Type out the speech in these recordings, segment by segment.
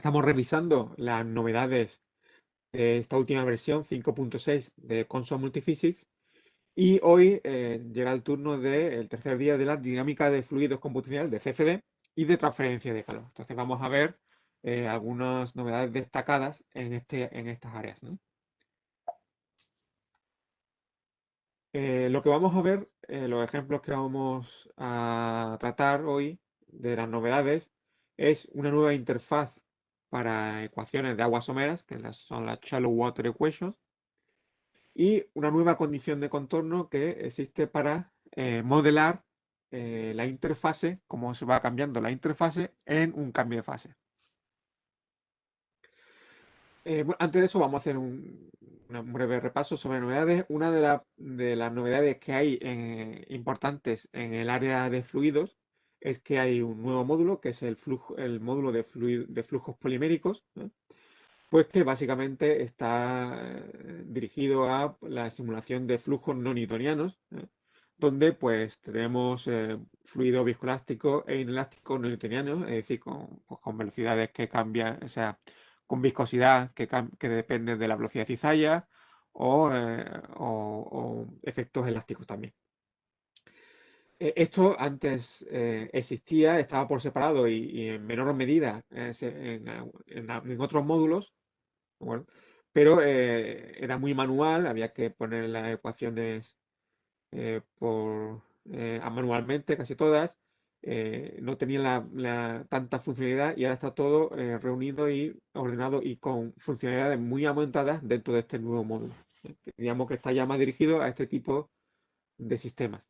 Estamos revisando las novedades de esta última versión 5.6 de Console Multiphysics y hoy llega el turno del tercer día de la dinámica de fluidos computacional de CFD y de transferencia de calor. Entonces vamos a ver algunas novedades destacadas en estas áreas, ¿no? Lo que vamos a ver, los ejemplos que vamos a tratar hoy de las novedades, es una nueva interfaz para ecuaciones de aguas someras, que son las Shallow Water Equations, y una nueva condición de contorno que existe para modelar la interfase, cómo se va cambiando la interfase en un cambio de fase. Antes de eso vamos a hacer un breve repaso sobre novedades. Una de las novedades que hay importantes en el área de fluidos es que hay un nuevo módulo, que es el módulo de flujos poliméricos, ¿no? Pues que básicamente está dirigido a la simulación de flujos no newtonianos, donde pues tenemos fluido viscoelástico e inelástico no newtoniano, es decir, pues, con velocidades que cambian, o sea, con viscosidad que depende de la velocidad de cizalla o efectos elásticos también. Esto antes existía, estaba por separado y en menor medida en otros módulos, bueno, pero era muy manual, había que poner las ecuaciones manualmente, casi todas, no tenía tanta funcionalidad y ahora está todo reunido y ordenado y con funcionalidades muy aumentadas dentro de este nuevo módulo. Digamos que está ya más dirigido a este tipo de sistemas.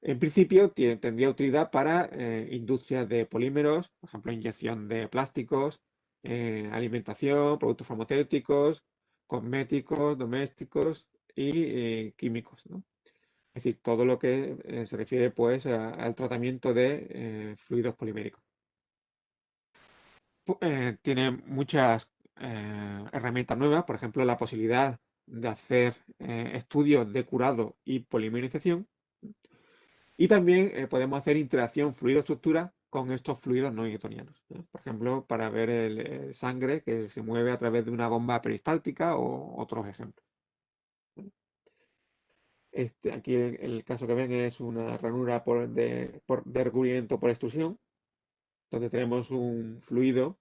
En principio tendría utilidad para industrias de polímeros, por ejemplo, inyección de plásticos, alimentación, productos farmacéuticos, cosméticos, domésticos y químicos, ¿no? Es decir, todo lo que se refiere pues al tratamiento de fluidos poliméricos. Tiene muchas herramientas nuevas, por ejemplo, la posibilidad de hacer estudios de curado y polimerización. Y también podemos hacer interacción fluido-estructura con estos fluidos no newtonianos, ¿no? Por ejemplo, para ver el sangre que se mueve a través de una bomba peristáltica o otros ejemplos. Aquí el caso que ven es una ranura de recubrimiento por extrusión, donde tenemos un fluido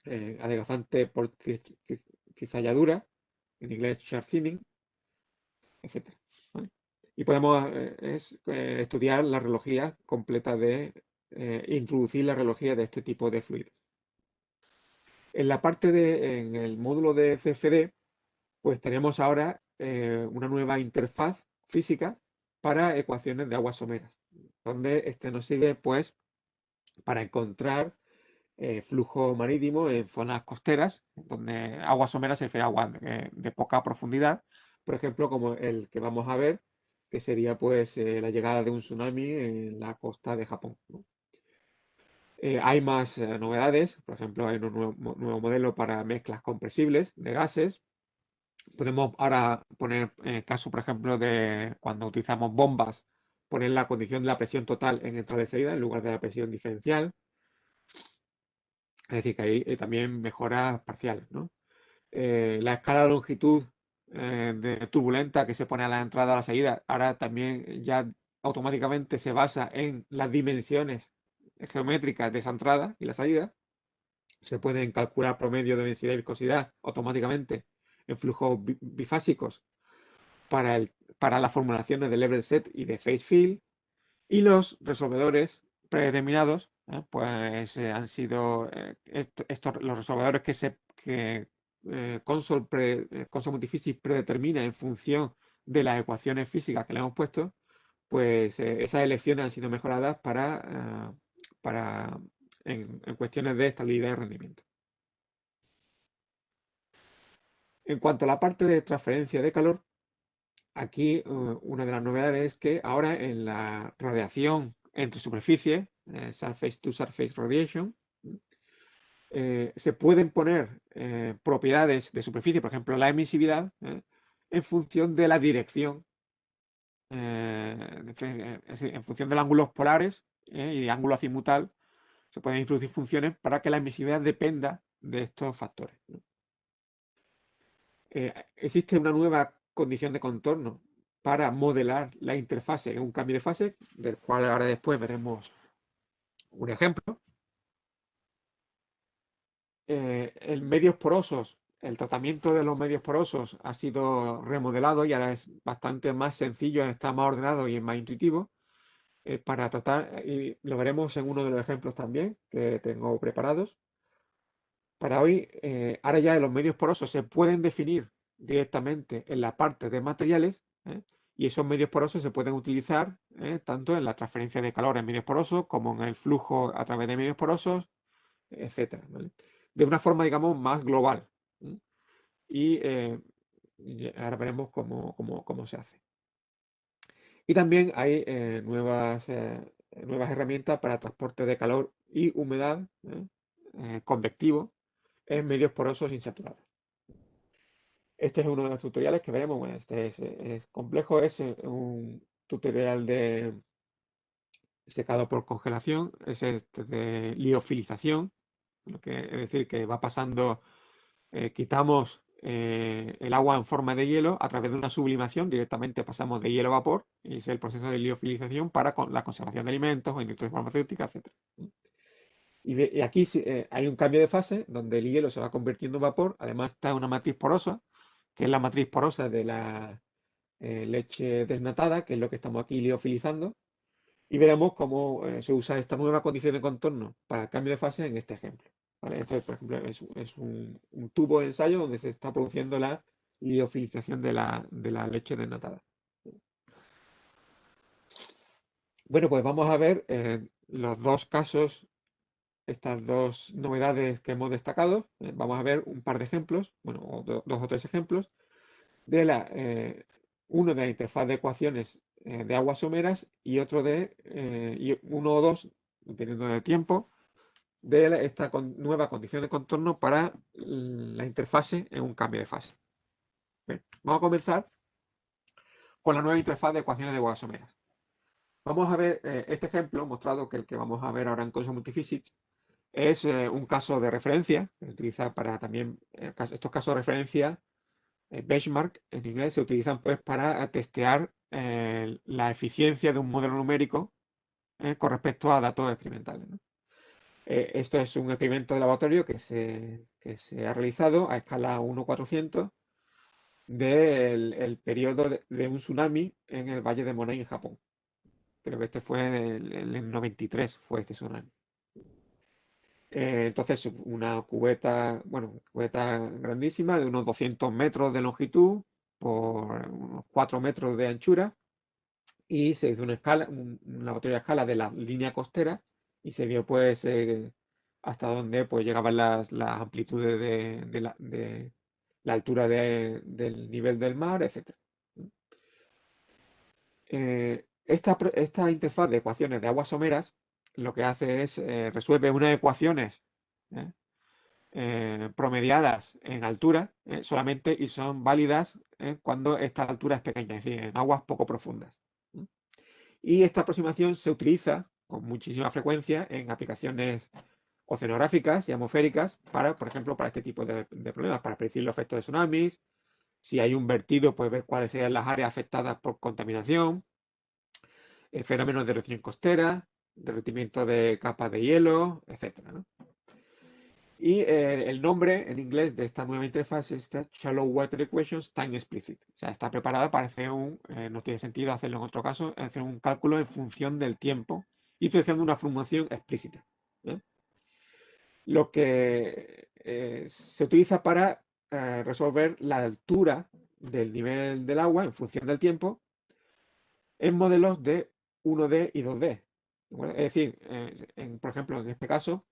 adelgazante por cizalladura, en inglés sharp thinning, etc. ¿Vale? Y podemos estudiar la reología completa introducir la reología de este tipo de fluidos. En el módulo de CFD, pues tenemos ahora una nueva interfaz física para ecuaciones de aguas someras, donde nos sirve pues para encontrar flujo marítimo en zonas costeras, donde aguas someras se refiere a aguas de poca profundidad, por ejemplo, como el que vamos a ver, que sería pues la llegada de un tsunami en la costa de Japón, ¿no? Hay más novedades, por ejemplo, hay un nuevo modelo para mezclas compresibles de gases. Podemos ahora poner caso, por ejemplo, de cuando utilizamos bombas, poner la condición de la presión total en entrada y salida en lugar de la presión diferencial. Es decir, que hay también mejoras parciales, ¿no? La escala de longitud de turbulenta que se pone a la entrada o a la salida, ahora también ya automáticamente se basa en las dimensiones geométricas de esa entrada y la salida. Se pueden calcular promedio de densidad y viscosidad automáticamente en flujos bifásicos para las formulaciones de level set y de phase field. Y los resolvedores predeterminados, pues han sido los resolvedores que Console Multiphysics predetermina en función de las ecuaciones físicas que le hemos puesto, pues esas elecciones han sido mejoradas en cuestiones de estabilidad y rendimiento. En cuanto a la parte de transferencia de calor, aquí una de las novedades es que ahora en la radiación entre superficies, surface to surface radiation, se pueden poner propiedades de superficie, por ejemplo la emisividad, en función de la dirección, es decir, en función de los ángulos polares y de ángulo azimutal se pueden introducir funciones para que la emisividad dependa de estos factores, ¿no? Existe una nueva condición de contorno para modelar la interfase en un cambio de fase, del cual ahora después veremos un ejemplo. En medios porosos, el tratamiento de los medios porosos ha sido remodelado y ahora es bastante más sencillo, está más ordenado y es más intuitivo para tratar, y lo veremos en uno de los ejemplos también que tengo preparados. Para hoy, ahora ya los medios porosos se pueden definir directamente en la parte de materiales, y esos medios porosos se pueden utilizar tanto en la transferencia de calor en medios porosos como en el flujo a través de medios porosos, etcétera, ¿vale? De una forma, digamos, más global. Y ahora veremos cómo se hace. Y también hay nuevas herramientas para transporte de calor y humedad convectivo en medios porosos insaturados. Este es uno de los tutoriales que veremos. Bueno, este es complejo, es un tutorial de secado por congelación, es este de liofilización, es decir, que va pasando, quitamos el agua en forma de hielo a través de una sublimación, directamente pasamos de hielo a vapor, y es el proceso de liofilización para la conservación de alimentos o industria farmacéutica, etc. Y aquí hay un cambio de fase donde el hielo se va convirtiendo en vapor. Además está una matriz porosa, que es la matriz porosa de la leche desnatada, que es lo que estamos aquí liofilizando. Y veremos cómo se usa esta nueva condición de contorno para el cambio de fase en este ejemplo, ¿vale? Esto, por ejemplo, es un tubo de ensayo donde se está produciendo la liofilización de la leche desnatada. Bueno, pues vamos a ver los dos casos, estas dos novedades que hemos destacado. Vamos a ver un par de ejemplos, bueno, dos o tres ejemplos, uno de la interfaz de ecuaciones de aguas someras y otro y uno o dos, dependiendo del tiempo, de esta nueva condición de contorno para la interfase en un cambio de fase. Bien, vamos a comenzar con la nueva interfaz de ecuaciones de aguas someras. Vamos a ver este ejemplo mostrado, que el que vamos a ver ahora en Consol Multiphysics, es un caso de referencia, que se utiliza para también, estos casos de referencia, benchmark en inglés, se utilizan pues para testear la eficiencia de un modelo numérico con respecto a datos experimentales, ¿no? Esto es un experimento de laboratorio que se ha realizado a escala 1/400 del periodo de un tsunami en el valle de Monai en Japón. Creo que este fue en el 93, fue este tsunami. Entonces, una cubeta, bueno, cubeta grandísima de unos 200 metros de longitud por unos 4 metros de anchura, y se hizo una laboratorio a escala de la línea costera, y se vio pues hasta dónde pues llegaban las amplitudes de la altura del nivel del mar, etc. Esta interfaz de ecuaciones de aguas someras lo que hace es resuelve unas ecuaciones ¿eh? Promediadas en altura solamente, y son válidas cuando esta altura es pequeña, es decir, en aguas poco profundas. Y esta aproximación se utiliza con muchísima frecuencia en aplicaciones oceanográficas y atmosféricas para, por ejemplo, para este tipo de problemas, para predecir los efectos de tsunamis. Si hay un vertido, pues ver cuáles serían las áreas afectadas por contaminación, fenómenos de erosión costera, derretimiento de capas de hielo, etcétera, ¿no? Y el nombre en inglés de esta nueva interfaz es Shallow Water Equations Time Explicit. O sea, está preparada para hacer no tiene sentido hacerlo en otro caso, hacer un cálculo en función del tiempo y utilizando una formulación explícita. Lo que se utiliza para resolver la altura del nivel del agua en función del tiempo en modelos de 1D y 2D. ¿Vale? Es decir, por ejemplo, en este caso,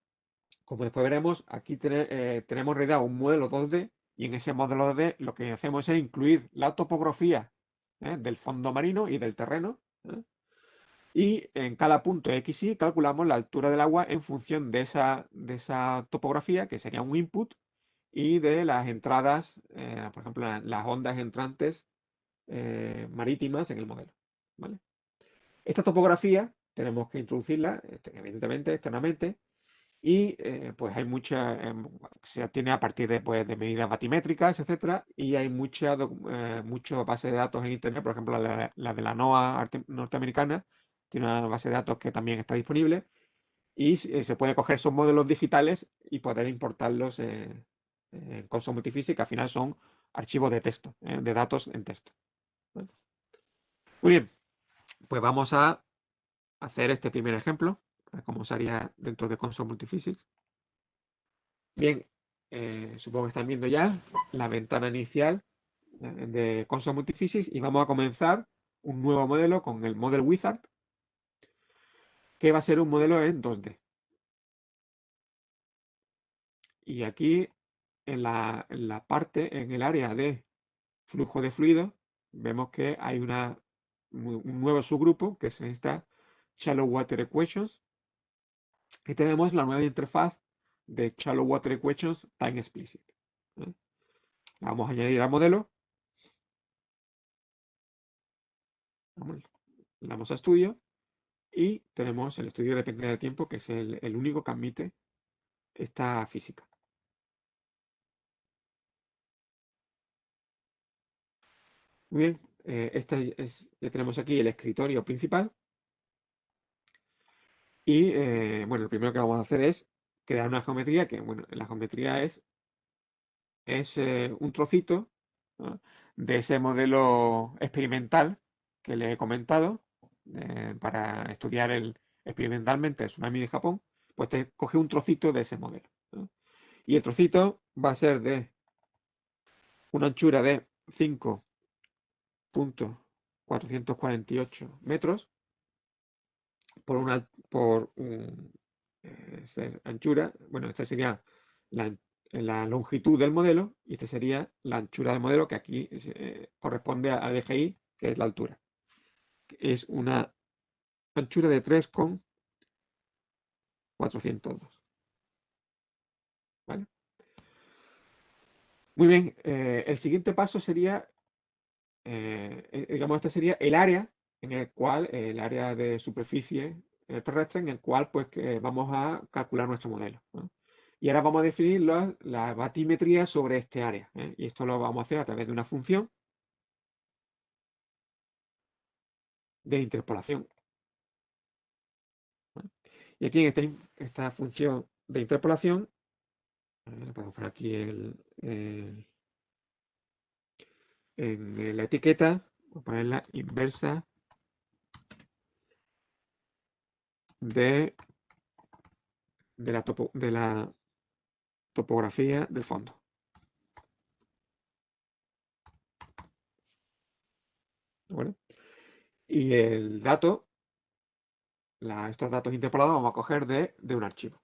como después veremos, aquí tenemos en realidad un modelo 2D, y en ese modelo 2D lo que hacemos es incluir la topografía del fondo marino y del terreno, y en cada punto X y calculamos la altura del agua en función de esa topografía, que sería un input, y de las entradas, por ejemplo, las ondas entrantes marítimas en el modelo, ¿vale? Esta topografía tenemos que introducirla, evidentemente, externamente, Y pues hay mucha, se obtiene a partir de, pues, de medidas batimétricas, etcétera, y hay muchas bases de datos en Internet, por ejemplo, la de la NOAA norteamericana, tiene una base de datos que también está disponible, y se puede coger esos modelos digitales y poder importarlos en Console Multiphysics, que al final son archivos de texto, de datos en texto. ¿Vale? Muy bien, pues vamos a hacer este primer ejemplo, cómo se haría dentro de Console Multiphysics. Bien, supongo que están viendo ya la ventana inicial de Console Multiphysics y vamos a comenzar un nuevo modelo con el Model Wizard, que va a ser un modelo en 2D. Y aquí en la parte, en el área de flujo de fluido, vemos que hay un nuevo subgrupo que es esta Shallow Water Equations y tenemos la nueva interfaz de Shallow Water Equations Time Explicit. ¿Eh? La vamos a añadir al modelo. Le damos a estudio y tenemos el estudio de dependencia de tiempo, que es el único que admite esta física. Muy bien, ya tenemos aquí el escritorio principal y bueno, lo primero que vamos a hacer es crear una geometría que, bueno, la geometría es un trocito, ¿no?, de ese modelo experimental que le he comentado para estudiar experimentalmente el tsunami de Japón, pues te coge un trocito de ese modelo, ¿no? Y el trocito va a ser de una anchura de 5.448 metros por anchura. Bueno, esta sería la longitud del modelo y esta sería la anchura del modelo, que aquí corresponde al DGI, que es la altura. Es una anchura de 3,402. ¿Vale? Muy bien, el siguiente paso sería, digamos, este sería el área en el cual, el área de superficie terrestre en el cual pues vamos a calcular nuestro modelo, ¿no? Y ahora vamos a definir la batimetría sobre este área, ¿eh? Y esto lo vamos a hacer a través de una función de interpolación, ¿vale? Y aquí en esta función de interpolación, podemos poner aquí en la etiqueta, voy a poner la inversa de la topografía del fondo. ¿Vale? Y el dato, estos datos interpolados, vamos a coger de un archivo.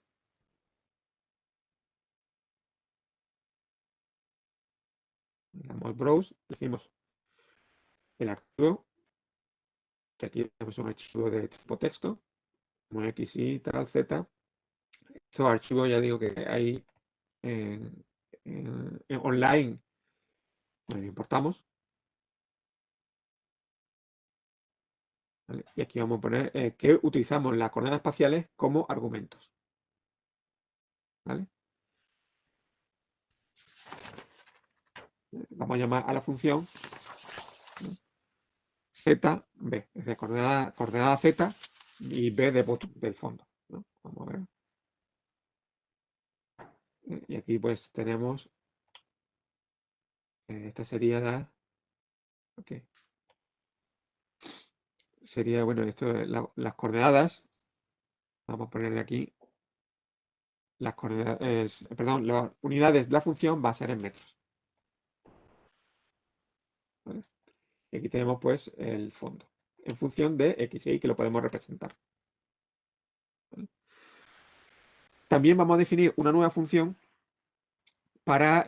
Le damos browse, decimos el archivo, que aquí tenemos un archivo de tipo texto, como X, Y, tal, Z. Estos archivos ya digo que hay online, bueno, importamos. ¿Vale? Y aquí vamos a poner que utilizamos las coordenadas espaciales como argumentos. ¿Vale? Vamos a llamar a la función ZB, es decir, coordenada Z y B del fondo, ¿no? Vamos a ver. Y aquí pues tenemos, esta sería ok. Sería, bueno, esto las coordenadas, vamos a ponerle aquí, las coordenadas, perdón, las unidades de la función va a ser en metros. ¿Vale? Y aquí tenemos pues el fondo, en función de X y Y, que lo podemos representar. ¿Vale? También vamos a definir una nueva función para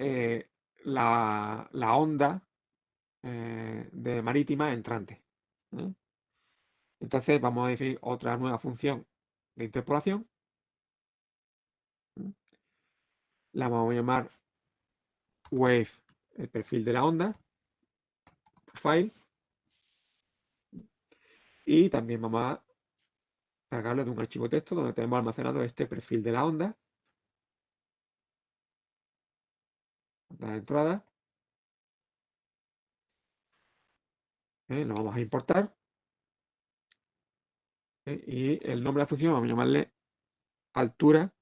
la onda de marítima entrante, ¿eh? Entonces vamos a definir otra nueva función de interpolación. La vamos a llamar wave, el perfil de la onda, profile. Y también vamos a cargarlo de un archivo texto donde tenemos almacenado este perfil de la onda. la entrada. Lo vamos a importar. Y el nombre de la función vamos a llamarle altura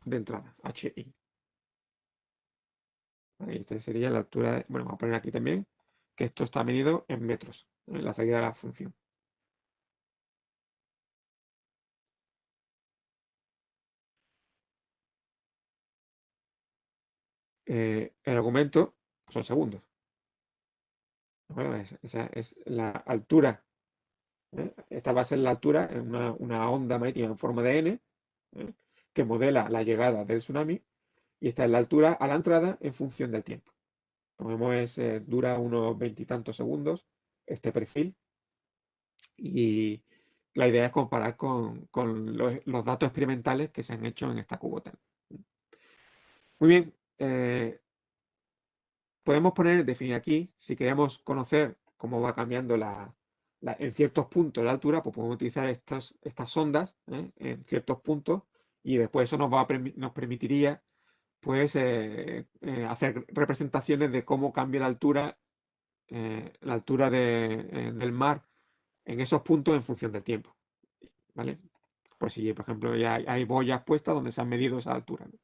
de entrada, HI. ¿Vale? Esta sería la altura, bueno, vamos a poner aquí también que esto está medido en metros, en la salida de la función. El argumento son segundos. Bueno, esa es la altura. Esta va a ser la altura en una onda marítima en forma de N, ¿eh? Que modela la llegada del tsunami, y esta es la altura a la entrada en función del tiempo. Como vemos, dura unos veintitantos segundos este perfil, y la idea es comparar con los datos experimentales que se han hecho en esta cubota. Muy bien, podemos definir aquí, si queremos conocer cómo va cambiando en ciertos puntos la altura, pues podemos utilizar estas ondas, en ciertos puntos, y después eso nos permitiría pues hacer representaciones de cómo cambia la altura del mar en esos puntos en función del tiempo, ¿vale? Por si, por ejemplo, ya hay boyas puestas donde se han medido esa altura, ¿no?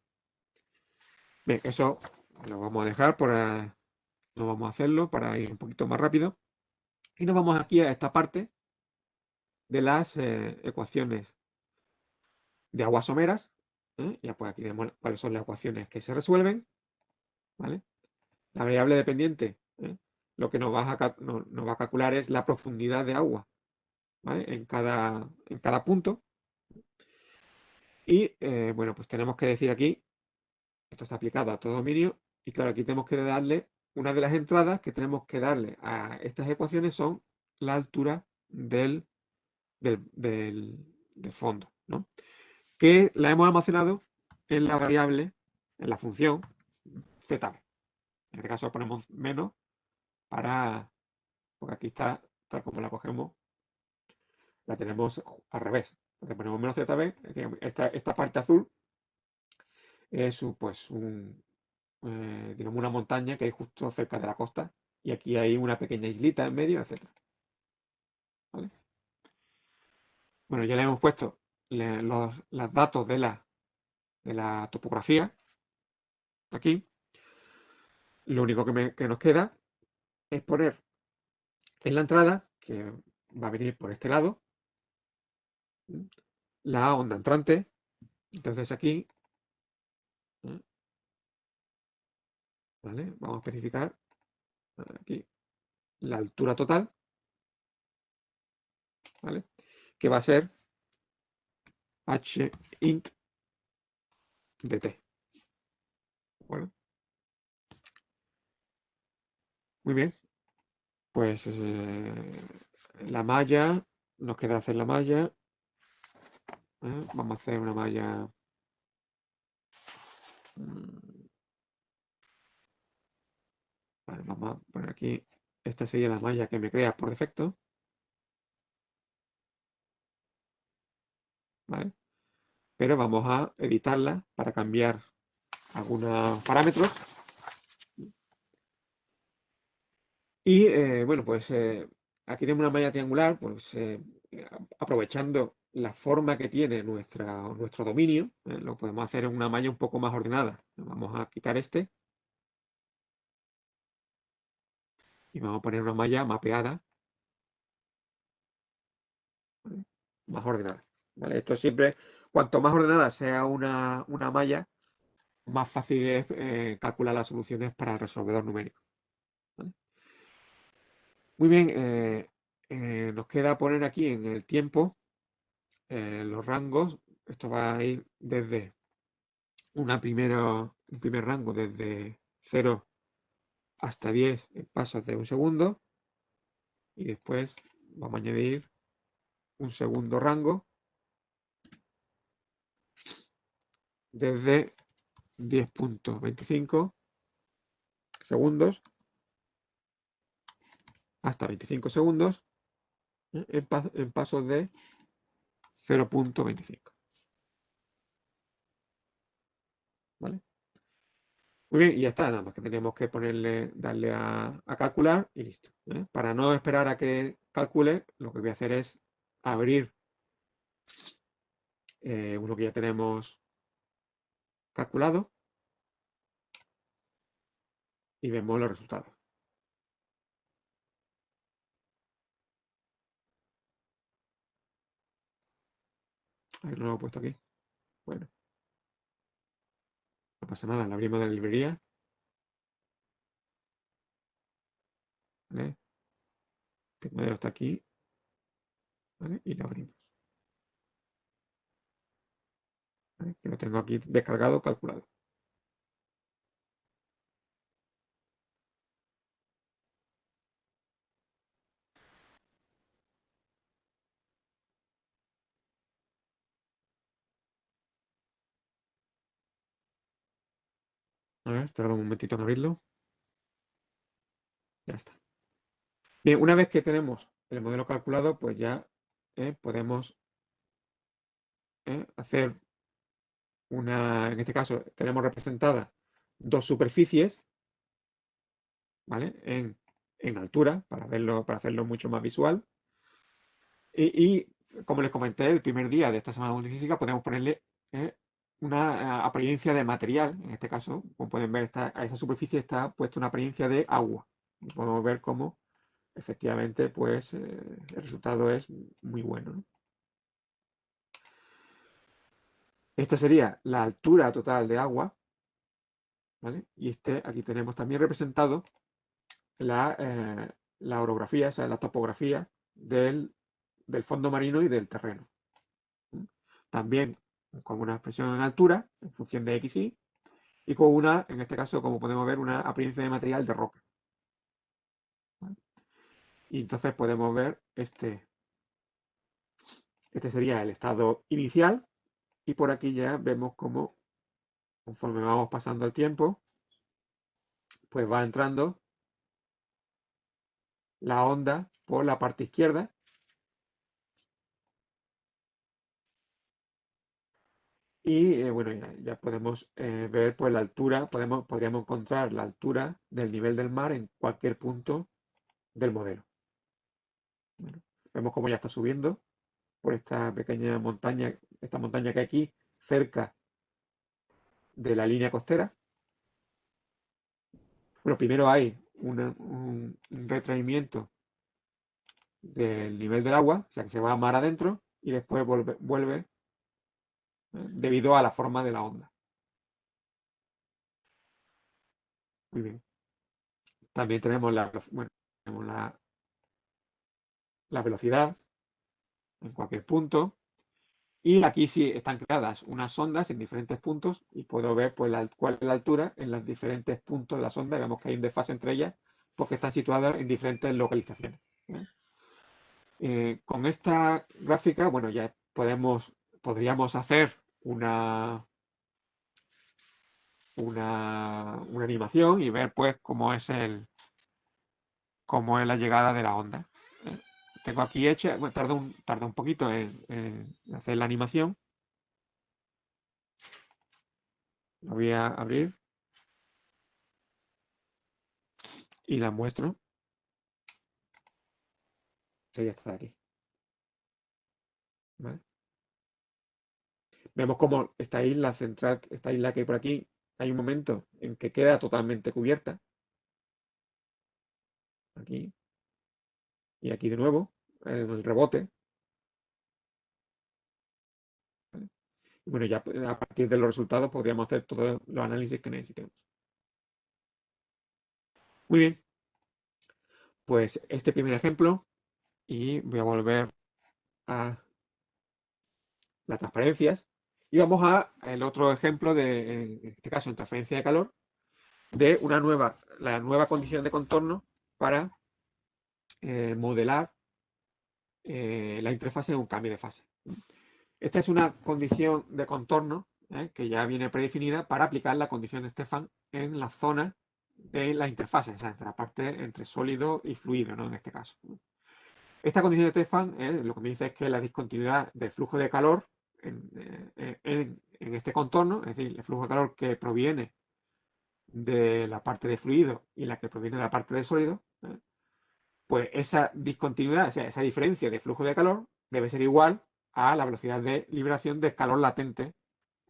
Bien, eso lo vamos a dejar no vamos a hacerlo para ir un poquito más rápido. Y nos vamos aquí a esta parte de las ecuaciones de aguas someras. Ya pues aquí vemos cuáles son las ecuaciones que se resuelven, ¿vale? La variable dependiente, lo que nos va a calcular es la profundidad de agua, ¿vale? En cada punto. Y bueno, pues tenemos que decir aquí, esto está aplicado a todo dominio, y claro, aquí tenemos que darle, una de las entradas que tenemos que darle a estas ecuaciones son la altura del fondo, ¿no? Que la hemos almacenado en la variable, en la función z. En este caso ponemos menos porque aquí está, tal como la cogemos, la tenemos al revés. Entonces ponemos menos zb, esta parte azul es pues digamos una montaña que hay justo cerca de la costa, y aquí hay una pequeña islita en medio, etc. ¿Vale? Bueno, ya le hemos puesto los datos de la topografía aquí. Lo único que nos queda es poner en la entrada, que va a venir por este lado, la onda entrante. Entonces aquí, ¿vale? Vamos a especificar aquí la altura total, ¿vale? Que va a ser h int dt. Bueno, muy bien. Pues la malla, nos queda hacer la malla. Vamos a hacer una malla. Vale, vamos a poner aquí. Esta sería la malla que me crea por defecto. ¿Vale? Pero vamos a editarla para cambiar algunos parámetros. Y bueno, pues aquí tenemos una malla triangular, pues aprovechando la forma que tiene nuestro dominio, lo podemos hacer en una malla un poco más ordenada. Vamos a quitar este y vamos a poner una malla mapeada, ¿vale? Más ordenada, ¿vale? Esto siempre, cuanto más ordenada sea una malla, más fácil es calcular las soluciones para el resolvedor numérico, ¿vale? Muy bien, nos queda poner aquí en el tiempo los rangos. Esto va a ir desde un primer rango desde 0 hasta 10 en pasos de un segundo, y después vamos a añadir un segundo rango desde 10.25 segundos hasta 25 segundos, en pasos de 0.25. ¿Vale? Muy bien, y ya está, nada más que tenemos que darle a calcular y listo. Para no esperar a que calcule, lo que voy a hacer es abrir uno que ya tenemos calculado y vemos los resultados. A ver, no lo he puesto aquí. Bueno, no pasa nada, la abrimos de la librería. ¿Vale? Este modelo está aquí, ¿vale? Y lo abrimos. ¿Vale? Que lo tengo aquí descargado, calculado. A ver, tarda un momentito en abrirlo. Ya está. Bien, una vez que tenemos el modelo calculado, pues ya podemos hacer en este caso tenemos representadas dos superficies, ¿vale? En altura, para verlo, para hacerlo mucho más visual. Y como les comenté, el primer día de esta semana multifísica podemos ponerle una apariencia de material. En este caso, como pueden ver, a esa superficie está puesta una apariencia de agua. Y podemos ver cómo efectivamente pues, el resultado es muy bueno, ¿no? Esta sería la altura total de agua, ¿vale? Y aquí tenemos también representado la orografía, o sea, la topografía del fondo marino y del terreno. También con una expresión en altura, en función de x, y con una, en este caso, como podemos ver, una apariencia de material de roca. ¿Vale? Y entonces podemos ver este sería el estado inicial, y por aquí ya vemos cómo, conforme vamos pasando el tiempo, pues va entrando la onda por la parte izquierda. Y bueno, ya podemos ver pues la altura, podríamos encontrar la altura del nivel del mar en cualquier punto del modelo. Bueno, vemos cómo ya está subiendo por esta pequeña montaña, esta montaña que hay aquí, cerca de la línea costera. Bueno, primero hay un retraimiento del nivel del agua, o sea que se va a mar adentro y después vuelve debido a la forma de la onda. Muy bien. También tenemos tenemos la velocidad en cualquier punto. Y aquí sí están creadas unas ondas en diferentes puntos y puedo ver pues, cuál es la altura en los diferentes puntos de la sonda. Vemos que hay un desfase entre ellas porque están situadas en diferentes localizaciones. Con esta gráfica, bueno, ya podríamos hacer una animación y ver pues cómo es la llegada de la onda. ¿Eh? Tengo aquí hecha, bueno, tarda un poquito en hacer la animación. Lo voy a abrir y la muestro. Ya está aquí. ¿Vale? Vemos como esta isla central, esta isla que hay por aquí, hay un momento en que queda totalmente cubierta. Aquí. Y aquí de nuevo, en el rebote. ¿Vale? Y bueno, ya a partir de los resultados podríamos hacer todos los análisis que necesitemos. Muy bien. Pues este primer ejemplo, y voy a volver a las transparencias. Y vamos a el otro ejemplo en este caso, en transferencia de calor, de la nueva condición de contorno para modelar la interfase en un cambio de fase. Esta es una condición de contorno que ya viene predefinida para aplicar la condición de Stefan en la zona de la interfase, o sea, entre la parte entre sólido y fluido, ¿no? En este caso. Esta condición de Stefan lo que me dice es que la discontinuidad del flujo de calor en este contorno, es decir, el flujo de calor que proviene de la parte de fluido y la que proviene de la parte de sólido, pues esa discontinuidad, o sea, esa diferencia de flujo de calor debe ser igual a la velocidad de liberación de calor latente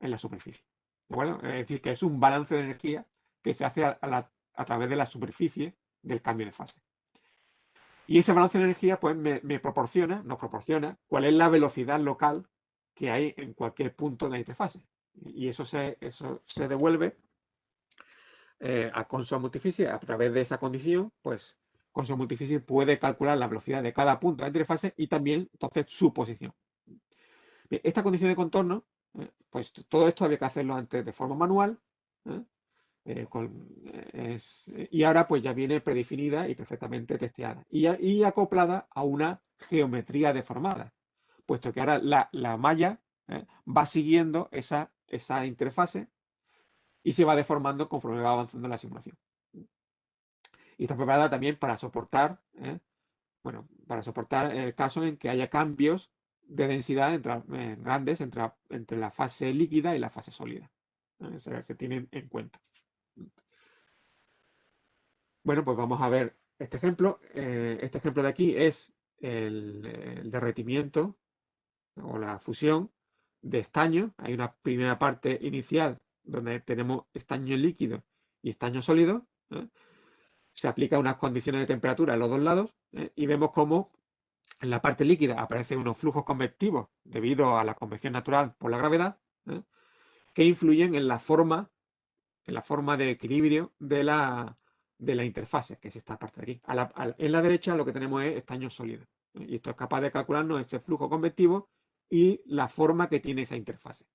en la superficie. ¿De acuerdo? Es decir, que es un balance de energía que se hace a través de la superficie del cambio de fase. Y ese balance de energía pues nos proporciona cuál es la velocidad local que hay en cualquier punto de la interfase. Y eso se devuelve a Consola Multificie a través de esa condición, pues Consola Multificie puede calcular la velocidad de cada punto de la interfase y también entonces su posición. Bien, esta condición de contorno, pues todo esto había que hacerlo antes de forma manual, ¿eh? Y ahora pues ya viene predefinida y perfectamente testeada y acoplada a una geometría deformada, puesto que ahora la malla va siguiendo esa interfase y se va deformando conforme va avanzando la simulación. Y está preparada también para soportar, para soportar el caso en que haya cambios de densidad grandes entre la fase líquida y la fase sólida. O sea, que se tienen en cuenta. Bueno, pues vamos a ver este ejemplo. Este ejemplo de aquí es el derretimiento o la fusión de estaño. Hay una primera parte inicial donde tenemos estaño líquido y estaño sólido. Se aplica unas condiciones de temperatura en los dos lados y vemos cómo en la parte líquida aparecen unos flujos convectivos debido a la convección natural por la gravedad, que influyen en la forma de equilibrio de la interfase, que es esta parte de aquí. En la derecha lo que tenemos es estaño sólido. Y esto es capaz de calcularnos ese flujo convectivo y la forma que tiene esa interfase.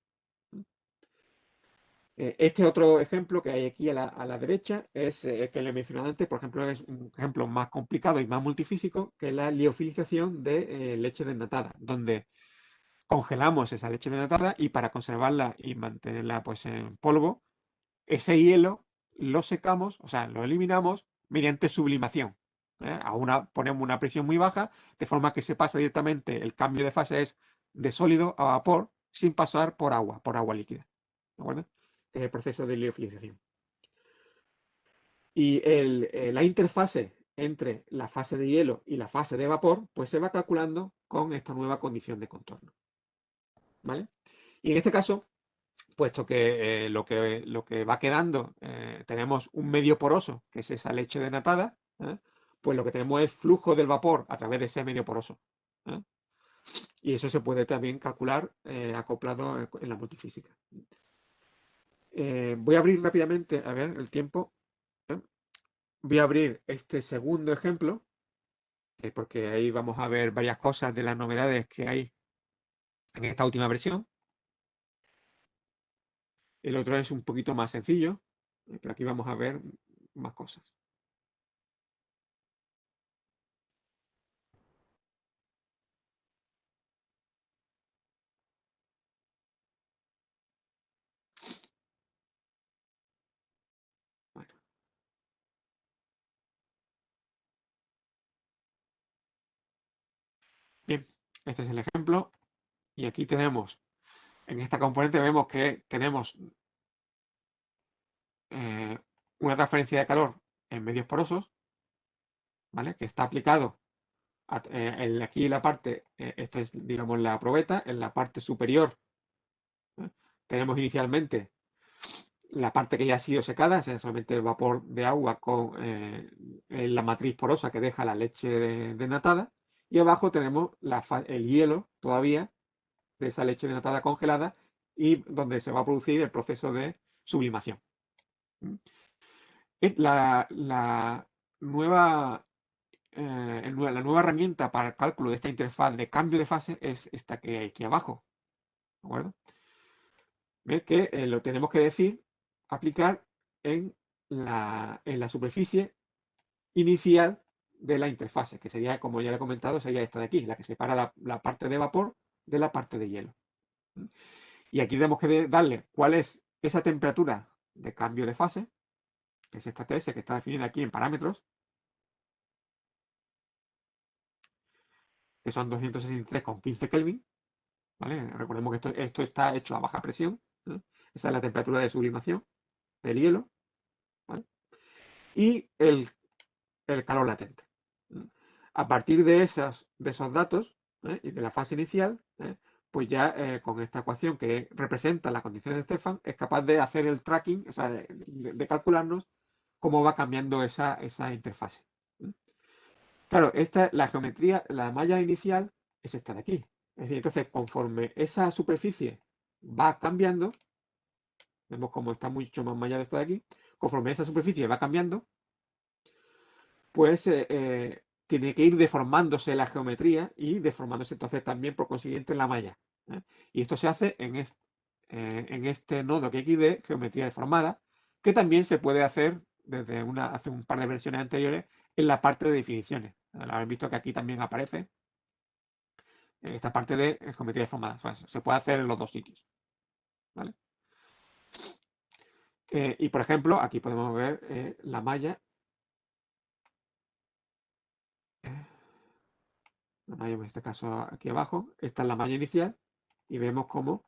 Este otro ejemplo que hay aquí a la derecha es el que le he mencionado antes, por ejemplo, es un ejemplo más complicado y más multifísico, que es la liofilización de leche desnatada, donde congelamos esa leche desnatada y para conservarla y mantenerla pues en polvo, ese hielo lo secamos, o sea, lo eliminamos mediante sublimación. Ponemos una presión muy baja, de forma que se pasa directamente, el cambio de fase es de sólido a vapor, sin pasar por agua líquida. ¿De acuerdo? Es el proceso de liofilización. Y la interfase entre la fase de hielo y la fase de vapor, pues se va calculando con esta nueva condición de contorno. ¿Vale? Y en este caso, puesto que lo que va quedando, tenemos un medio poroso, que es esa leche desnatada, pues lo que tenemos es flujo del vapor a través de ese medio poroso. Y eso se puede también calcular acoplado en la multifísica. Voy a abrir rápidamente, a ver el tiempo. Voy a abrir este segundo ejemplo, porque ahí vamos a ver varias cosas de las novedades que hay en esta última versión. El otro es un poquito más sencillo, pero aquí vamos a ver más cosas. Bueno, bien, este es el ejemplo. Y aquí tenemos, en esta componente vemos que tenemos una transferencia de calor en medios porosos, ¿vale? Que está aplicado aquí la parte, esto es, digamos, la probeta, en la parte superior tenemos inicialmente la parte que ya ha sido secada, es solamente el vapor de agua con la matriz porosa que deja la leche desnatada, y abajo tenemos el hielo todavía de esa leche desnatada congelada y donde se va a producir el proceso de sublimación. La nueva herramienta para el cálculo de esta interfaz de cambio de fase es esta que hay aquí abajo. ¿De acuerdo? ¿Ves? Que lo tenemos que decir, aplicar en la superficie inicial de la interfase, que sería, como ya le he comentado, sería esta de aquí, la que separa la parte de vapor de la parte de hielo. Y aquí tenemos que darle cuál es esa temperatura de cambio de fase, que es esta TS que está definida aquí en parámetros, que son 263,15 Kelvin. ¿Vale? Recordemos que esto está hecho a baja presión. Esa es la temperatura de sublimación del hielo. y el calor latente. A partir de esos datos y de la fase inicial, pues ya con esta ecuación que representa la condición de Stefan, es capaz de hacer el tracking, o sea, de calcularnos cómo va cambiando esa interfase. Claro, la geometría, la malla inicial es esta de aquí. Es decir, entonces, conforme esa superficie va cambiando, vemos cómo está mucho más mallado esto de aquí, conforme esa superficie va cambiando, pues tiene que ir deformándose la geometría y deformándose entonces también por consiguiente la malla. Y esto se hace en este nodo que hay aquí de geometría deformada, que también se puede hacer desde hace un par de versiones anteriores en la parte de definiciones. Habrán visto que aquí también aparece esta parte de geometría deformada. O sea, se puede hacer en los dos sitios. ¿Vale? Y por ejemplo, aquí podemos ver la malla. La malla, en este caso aquí abajo. Esta es la malla inicial y vemos cómo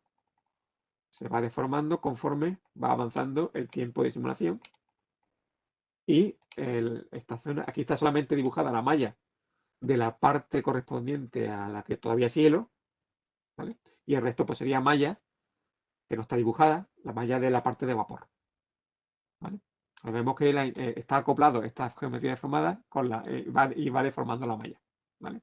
se va deformando conforme va avanzando el tiempo de simulación. Y esta zona, aquí está solamente dibujada la malla de la parte correspondiente a la que todavía es hielo, ¿vale? Y el resto pues sería malla que no está dibujada, la malla de la parte de vapor, ¿vale? Pues vemos que está acoplado esta geometría deformada y va deformando la malla, ¿vale?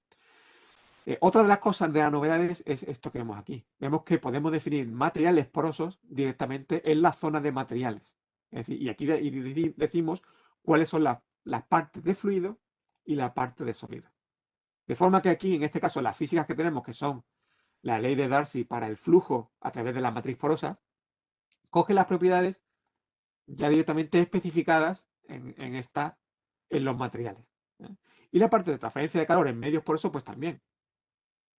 Otra de las cosas de las novedades es esto que vemos aquí. Vemos que podemos definir materiales porosos directamente en la zona de materiales. Es decir, y aquí decimos cuáles son las partes de fluido y la parte de sólido. De forma que aquí, en este caso, las físicas que tenemos, que son la ley de Darcy para el flujo a través de la matriz porosa, coge las propiedades ya directamente especificadas en los materiales. Y la parte de transferencia de calor en medios porosos, pues también.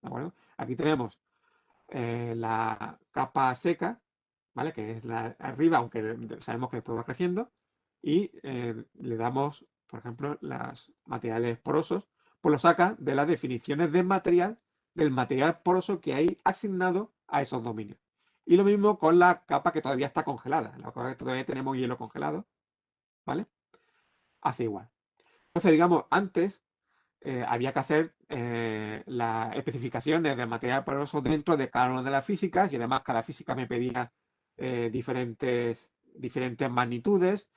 ¿De acuerdo? Aquí tenemos la capa seca, ¿vale? Que es la arriba, aunque sabemos que después va creciendo, y le damos, por ejemplo, los materiales porosos, pues lo saca de las definiciones del material poroso que hay asignado a esos dominios. Y lo mismo con la capa que todavía está congelada, la capa que todavía tenemos hielo congelado, ¿vale? Hace igual. Entonces, digamos, antes había que hacer las especificaciones del material poroso dentro de cada una de las físicas y además cada física me pedía diferentes magnitudes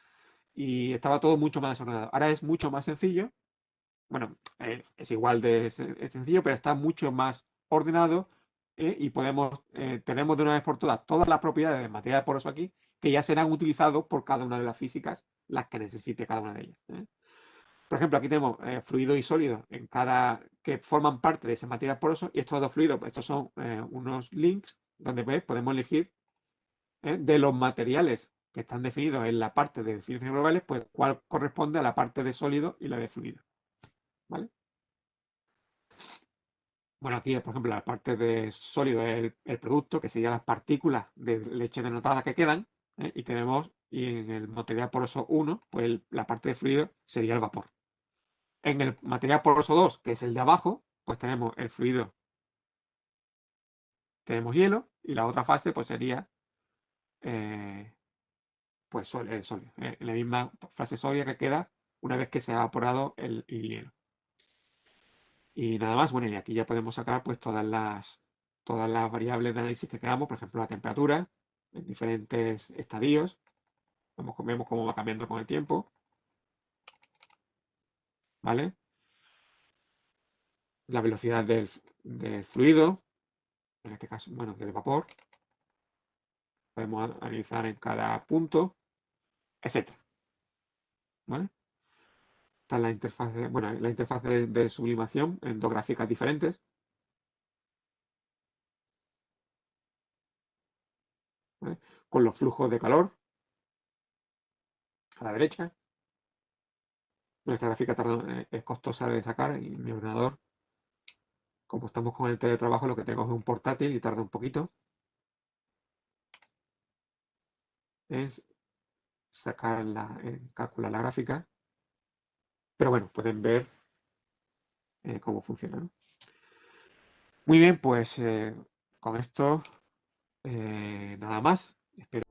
y estaba todo mucho más desordenado. Ahora es mucho más sencillo. Bueno, es igual de sencillo, pero está mucho más ordenado y tenemos de una vez por todas las propiedades del material poroso aquí que ya serán utilizados por cada una de las físicas, las que necesite cada una de ellas. Por ejemplo, aquí tenemos fluido y sólido que forman parte de ese material poroso y estos dos fluidos, pues estos son unos links donde podemos elegir de los materiales que están definidos en la parte de definiciones globales, pues cuál corresponde a la parte de sólido y la de fluido. ¿Vale? Bueno, aquí, por ejemplo, la parte de sólido es el producto, que serían las partículas de leche denotada que quedan, y en el material poroso 1, pues la parte de fluido sería el vapor. En el material poroso 2, que es el de abajo, pues tenemos el fluido, tenemos hielo, y la otra fase pues sería pues sólido, en la misma fase sólida que queda una vez que se ha evaporado el hielo. Y nada más, bueno, y aquí ya podemos sacar pues todas las variables de análisis que queramos, por ejemplo, la temperatura en diferentes estadios. Vemos cómo va cambiando con el tiempo, ¿vale? La velocidad del fluido, en este caso, bueno, del vapor. Podemos analizar en cada punto, etcétera. ¿Vale? Está la interfaz de sublimación en dos gráficas diferentes. ¿Vale? Con los flujos de calor a la derecha. Esta gráfica es costosa de sacar y mi ordenador, como estamos con el teletrabajo, lo que tengo es un portátil y tarda un poquito. Es calcular la gráfica. Pero bueno, pueden ver cómo funciona, ¿no? Muy bien, pues con esto nada más. Espero